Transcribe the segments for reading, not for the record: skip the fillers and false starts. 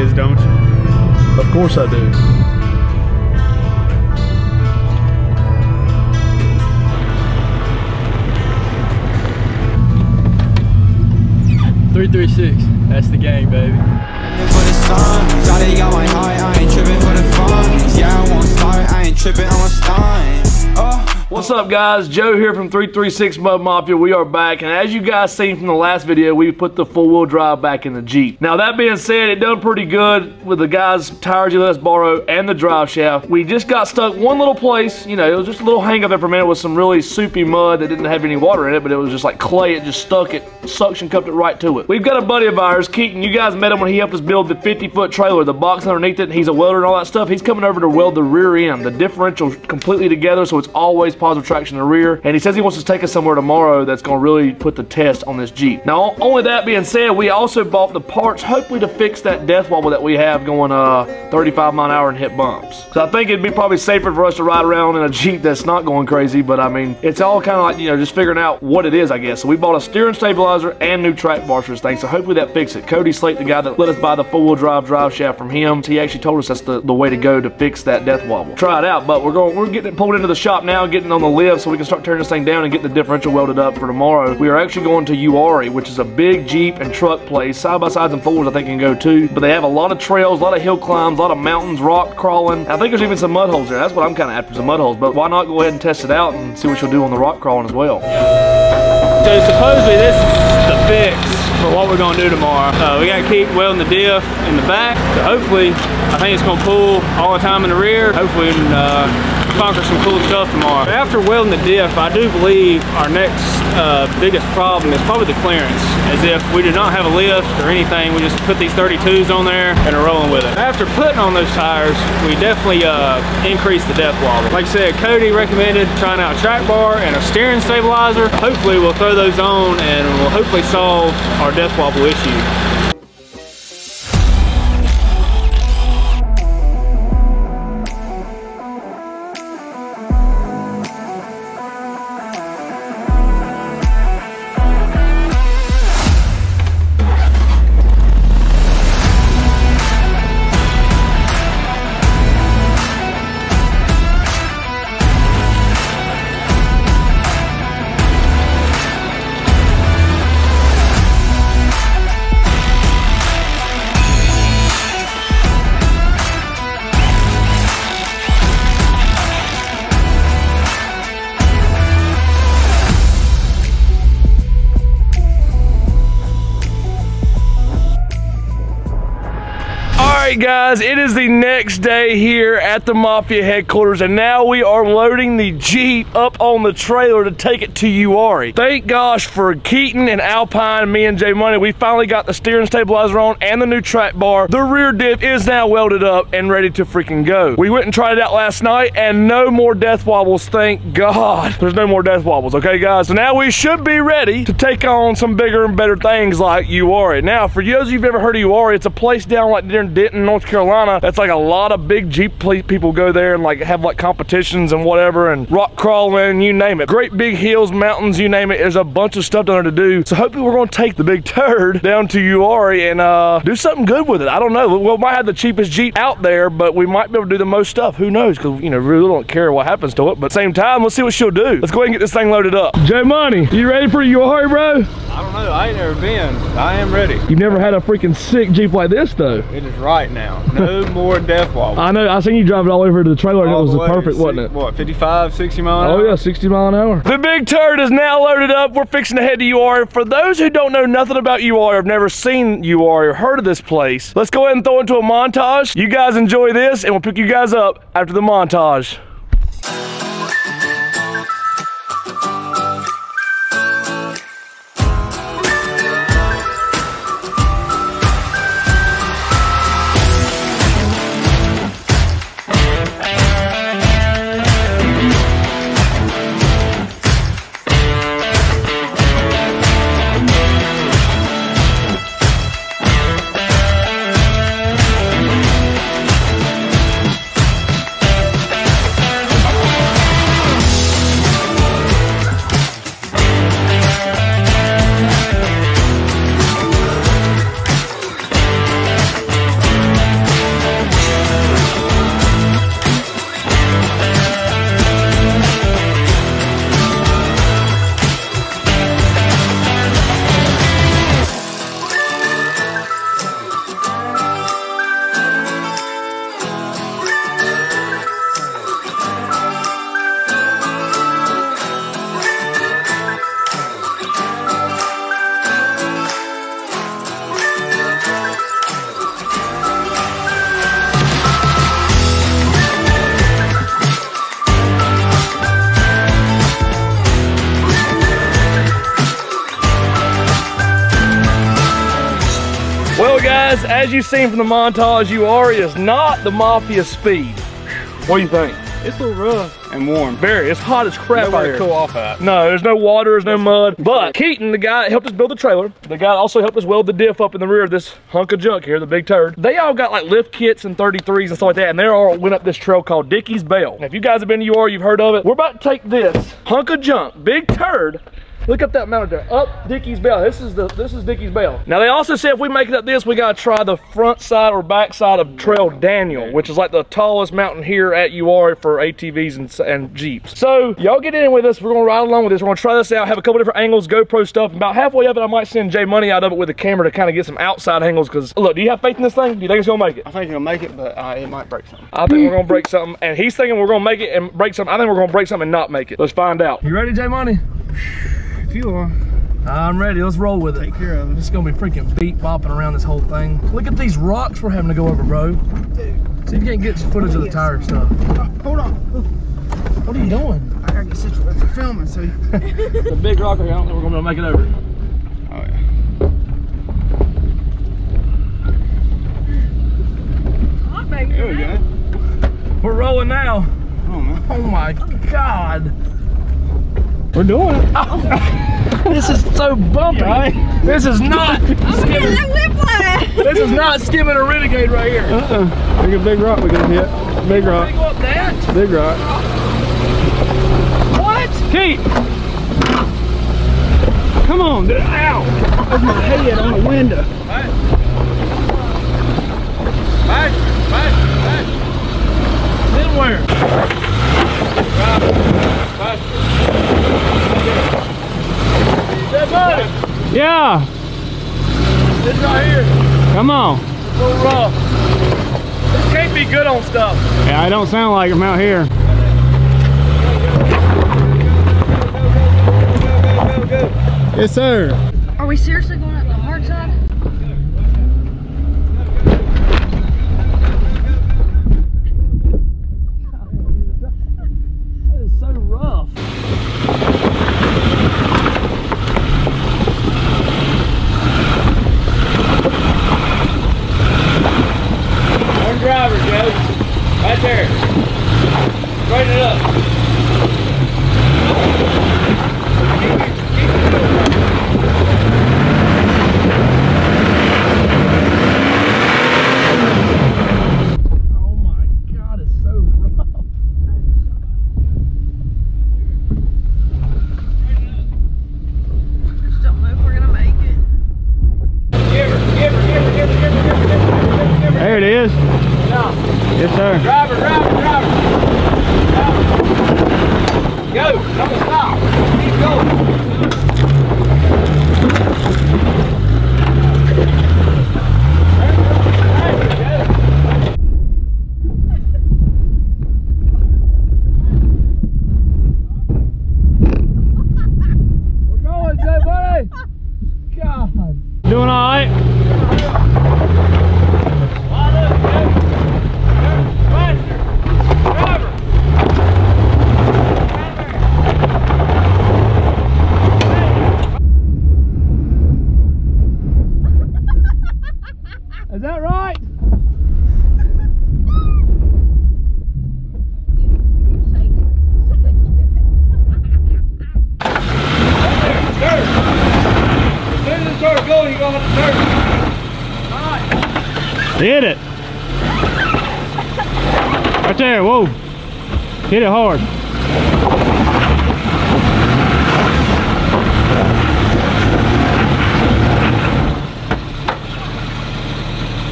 is, don't you? Of course I do. .336. That's the game, baby. For the sun, Johnny got my heart. I ain't tripping for the fun. Yeah, I won't start. I ain't tripping. I'm a stunt. What's up, guys? Joe here from 336 Mafia. We are back, and as you guys seen from the last video, we put the four-wheel drive back in the Jeep. Now, that being said, it done pretty good with the guys' tires you let us borrow and the drive shaft. We just got stuck one little place. You know, it was just a little hang up there for a minute with some really soupy mud that didn't have any water in it, but it was just like clay. It just stuck it, suction cupped it right to it. We've got a buddy of ours, Keaton. You guys met him when he helped us build the 50-foot trailer, the box underneath it, and he's a welder and all that stuff. He's coming over to weld the rear end, the differential completely together, so it's always positive traction in the rear. And he says he wants to take us somewhere tomorrow that's going to really put the test on this Jeep. Now, only that being said, we also bought the parts, hopefully to fix that death wobble that we have going 35 mile an hour and hit bumps. So I think it'd be probably safer for us to ride around in a Jeep that's not going crazy, but I mean, it's all kind of like, you know, just figuring out what it is, I guess. So we bought a steering stabilizer and new track bars for this thing, so hopefully that fixes it. Cody Slate, the guy that let us buy the four-wheel drive shaft from him, he actually told us that's the way to go to fix that death wobble. Try it out, but we're getting it pulled into the shop now, getting on the lift so we can start turning this thing down and get the differential welded up for tomorrow. We are actually going to Uwharrie, which is a big Jeep and truck place. Side-by-sides and fours I think can go too, but they have a lot of trails, a lot of hill climbs, a lot of mountains, rock crawling. I think there's even some mud holes there. That's what I'm kind of after, some mud holes, but why not go ahead and test it out and see what you'll do on the rock crawling as well. So supposedly this is the fix for what we're going to do tomorrow. We got to keep welding the diff in the back, so hopefully I think it's going to pull all the time in the rear. Hopefully we can conquer some cool stuff tomorrow. After welding the diff, I do believe our next biggest problem is probably the clearance. As if we did not have a lift or anything, we just put these 32s on there and are rolling with it. After putting on those tires, we definitely increased the death wobble. Like I said, Cody recommended trying out a track bar and a steering stabilizer. Hopefully we'll throw those on and we'll hopefully solve our death wobble issue. Alright guys, it is the next day here at the Mafia headquarters, and now we are loading the Jeep up on the trailer to take it to Uwharrie. Thank gosh for Keaton and Alpine, me and J Money. We finally got the steering stabilizer on and the new track bar. The rear diff is now welded up and ready to freaking go. We went and tried it out last night and no more death wobbles, thank God. There's no more death wobbles, okay guys? So now we should be ready to take on some bigger and better things like Uwharrie. Now, for those of you who've ever heard of Uwharrie, it's a place down like near Denton, North Carolina. That's like a lot of big Jeep people go there and like have like competitions and whatever, and rock crawling, you name it. Great big hills, mountains, you name it. There's a bunch of stuff down there to do. So hopefully we're going to take the big turd down to Uwharrie and do something good with it. I don't know. We might have the cheapest Jeep out there, but we might be able to do the most stuff. Who knows? Because, you know, really don't care what happens to it. But at the same time, let's see what she'll do. Let's go ahead and get this thing loaded up. J Money, you ready for Uwharrie, bro? I don't know. I ain't never been. I am ready. You've never had a freaking sick Jeep like this, though. It is right now. No more death wobble. I know. I seen you drive it all over to the trailer and it was perfect, wasn't it? What, 55, 60 mile an hour? Oh yeah, 60 mile an hour. The big turd is now loaded up. We're fixing to head to Uwharrie. For those who don't know nothing about Uwharrie, have never seen Uwharrie or heard of this place, let's go ahead and throw it into a montage. You guys enjoy this and we'll pick you guys up after the montage. guys, as you've seen from the montage, UR is not the Mafia speed. What do you think? It's a little rough and warm. Very. It's hot as crap out Nowhere here. to cool off at. No, there's no water, there's no mud. But Keaton, the guy that helped us build the trailer, the guy that also helped us weld the diff up in the rear of this hunk of junk here, the big turd, they all got like lift kits and 33s and stuff like that, and they all went up this trail called Dickey's Bell. Now, if you guys have been to UR, you've heard of it. We're about to take this hunk of junk, big turd, look up that mountain there, up Dickey's Bell. This is Dickey's Bell. Now they also said if we make it up this, we gotta try the front side or back side of Trail Daniel, which is like the tallest mountain here at UR for ATVs and Jeeps. So y'all get in with us. We're gonna ride along with this. We're gonna try this out, have a couple different angles, GoPro stuff. About halfway up it, I might send Jay Money out of it with a camera to kind of get some outside angles. Cause look, do you have faith in this thing? Do you think it's gonna make it? I think it'll make it, but it might break something. I think we're gonna break something, and he's thinking we're gonna make it and break something. I think we're gonna break something and not make it. Let's find out. You ready, Jay Money? If you are. I'm ready, let's roll with it. Take care of it. This is gonna be freaking beat bopping around this whole thing. Look at these rocks we're having to go over, bro. Dude. See if you can't get some footage of the tire and stuff. Hold on. What are you doing? I gotta get situated for filming, so. It's a big rock here, I don't think we're gonna be able to make it over. Oh yeah. There we go. We're rolling now. Oh man. Oh my God. We're doing it. Oh. This is so bumpy. Right? This is not skimming. This is not skimming a renegade right here. Look at big rock we can hit. Big rock. Big up that. Big rock. What? Keith! Come on, dude. Ow! There's my head on the window. Back. Then where? Yeah. This right here. Come on. It's a little rough. This can't be good on stuff. Yeah, I don't sound like I'm out here. Go. Yes, sir. Are we seriously going up the hard side? That is so rough. One driver, Joe. Right there. Straighten it up. Oh my God, it's so rough. Just don't know if we're gonna make it. There it is. Yes, sir. Driver. Go, don't stop. Keep going. We're going, Jay Buddy. God. Doing all right? Is that right? As soon as it starts going, you're going to have to turn. Hit it. Right there, whoa. Hit it hard.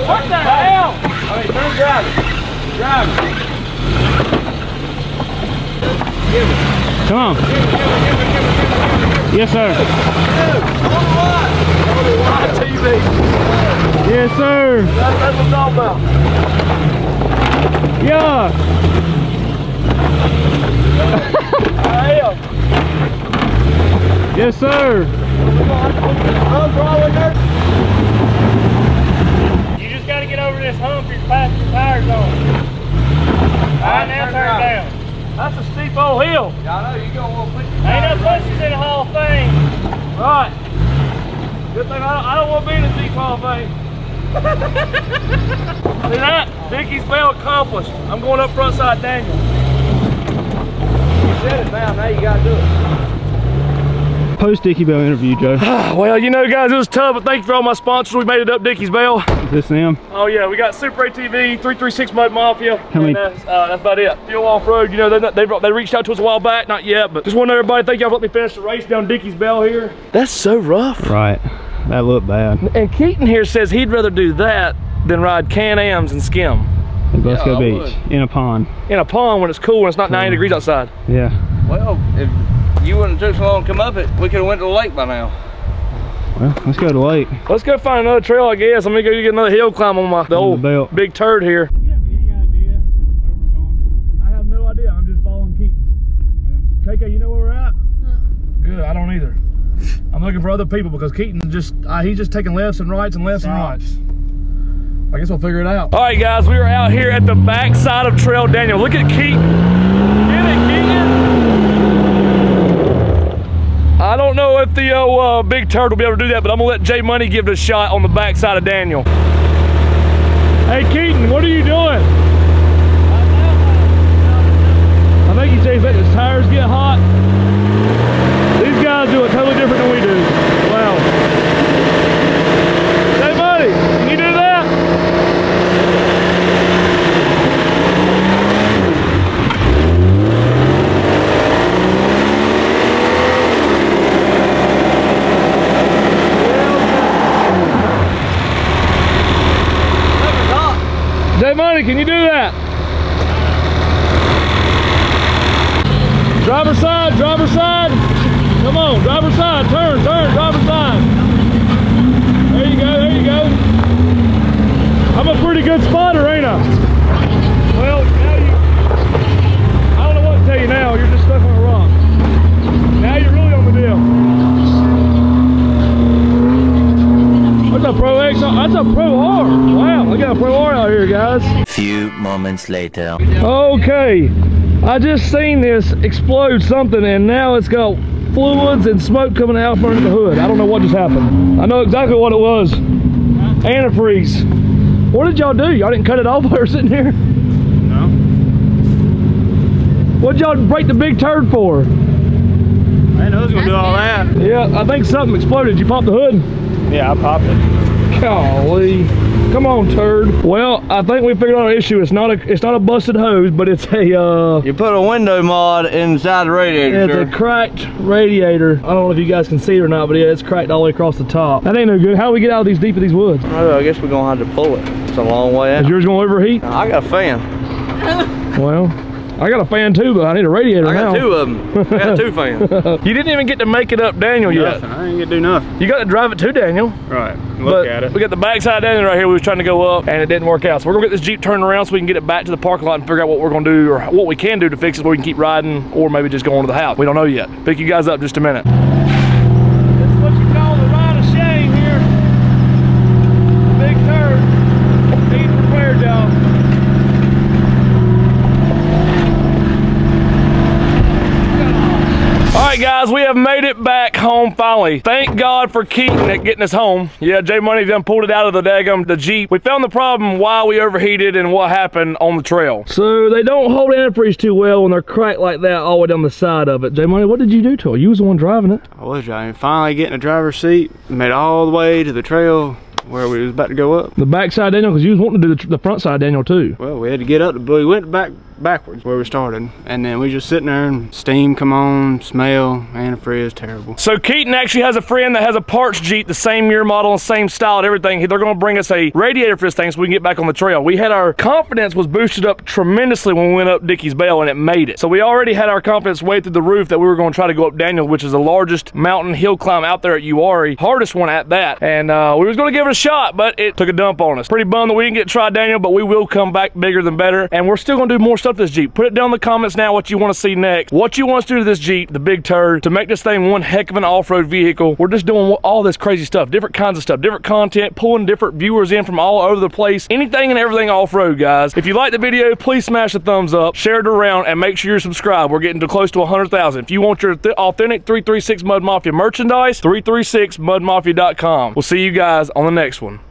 What the hell? All right, turn drive it. Come on. Yes, sir. TV. Yes, sir. That's what I'm talking about. Yeah. I am. Yes, sir. You just got to get over this hump you're passing your tires on. Alright, now turn down. That's a steep old hill. Yeah, I know. You go on push. Ain't no pushes in the whole thing. Right. Good thing I don't want to be in a deep hall thing. See that? Dickie's Bell accomplished. I'm going up front side Daniel. You said it now you gotta do it. Post Dickie Bell interview, Joe. Well, you know, guys, it was tough, but thank you for all my sponsors. We made it up Dickie's Bell. Is this them? Oh yeah, we got Super ATV, 336 Mud Mafia, How many? and that's about it. Fuel Off-Road, you know, they reached out to us a while back, not yet, but just want to know everybody, thank y'all for letting me finish the race down Dickie's Bell here. That's so rough. Right, that looked bad. And Keaton here says he'd rather do that than ride Can-Ams and skim. At Busco Beach, in a pond. In a pond when it's cool and it's not 90 degrees outside. Yeah. Well, if you wouldn't took so long to come up it, we could have went to the lake by now. Well, let's go to the lake. Let's go find another trail, I guess. I'm gonna go get another hill climb on the old belt. big turd here. You have any idea where we're going? I have no idea. I'm just following Keaton. Yeah. KK, you know where we're at? Good. I don't either. I'm looking for other people because Keaton he's just taking lefts and rights and lefts and rights. I guess we'll figure it out. All right, guys, we are out here at the back side of Trail Daniel. Look at Keaton. Get it, Keaton. I don't know if the big turd will be able to do that, but I'm gonna let J Money give it a shot on the back side of Daniel. Hey, Keaton, what are you doing? I think he says that his tires get hot. These guys do it totally different than we do. Wow. J Money, can you do that? J Money, can you do that? Driver side, driver side. Come on, driver side, turn, driver side. There you go, there you go. I'm a pretty good spotter, ain't I? Well, now I don't know what to tell you now, you're just stuck on a rock. Now you're really on the deal. That's a Pro X, that's a Pro R. Wow, we got a Pro R out here, guys. Few moments later. Okay, I just seen this explode something and now it's got fluids and smoke coming out from under the hood. I don't know what just happened. I know exactly what it was. Antifreeze. What did y'all do? Y'all didn't cut it off while we were sitting here? No. What'd y'all break the big turd for? I didn't know it was gonna do all that. Yeah, I think something exploded. Did you pop the hood? Yeah, I popped it. Golly. Come on, turd. Well, I think we figured out an issue. It's not a busted hose, but it's a You put a window mod inside the radiator. it's a cracked radiator. I don't know if you guys can see it or not, but yeah, it's cracked all the way across the top. That ain't no good. How do we get out of these deep of these woods? Oh, I guess we're gonna have to pull it. It's a long way out. Is yours gonna overheat? I got a fan. Well, I got a fan too, but I need a radiator I got now. two of them. I got two fans. You didn't even get to make it up Daniel yet. Nothing. I didn't get to do nothing. You got to drive it too, Daniel. Right. Look at it. We got the backside Daniel right here. We was trying to go up and it didn't work out. So we're gonna get this Jeep turned around so we can get it back to the parking lot and figure out what we're gonna do or what we can do to fix it so we can keep riding or maybe just go on to the house. We don't know yet. Pick you guys up in just a minute. This is what you call the ride of shame here. The big turd. Be prepared, y'all. All right, guys, we have made it back home finally. Thank God for Keaton at getting us home. Yeah, J Money done pulled it out of the Jeep. We found the problem, why we overheated and what happened on the trail. So they don't hold antifreeze too well when they're cracked like that all the way down the side of it. J Money, what did you do to it? You was the one driving it. I was driving. Finally getting a driver's seat. Made it all the way to the trail where we was about to go up. The back side Daniel, because you was wanting to do the front side Daniel too. Well, we had to get up, but we went backwards where we started, and then we just sitting there and steam come on, smell, antifreeze, terrible. So Keaton actually has a friend that has a parts Jeep, the same year model and same style and everything. They're gonna bring us a radiator for this thing so we can get back on the trail. We had our confidence was boosted up tremendously when we went up Dickie's Bell and it made it. So we already had our confidence way through the roof that we were gonna try to go up Daniel, which is the largest mountain hill climb out there at Uwharrie, hardest one at that. And we was gonna give it a shot, but it took a dump on us. Pretty bummed that we didn't get to try Daniel, but we will come back bigger than better. And we're still gonna do more stuff to this Jeep. Put it down in the comments now what you want to see next. What you want us to do to this Jeep, the big turd, to make this thing one heck of an off-road vehicle. We're just doing all this crazy stuff, different kinds of stuff, different content, pulling different viewers in from all over the place. Anything and everything off-road, guys. If you like the video, please smash the thumbs up, share it around, and make sure you're subscribed. We're getting to close to 100,000. If you want your authentic 336 Mud Mafia merchandise, 336mudmafia.com. We'll see you guys on the next one.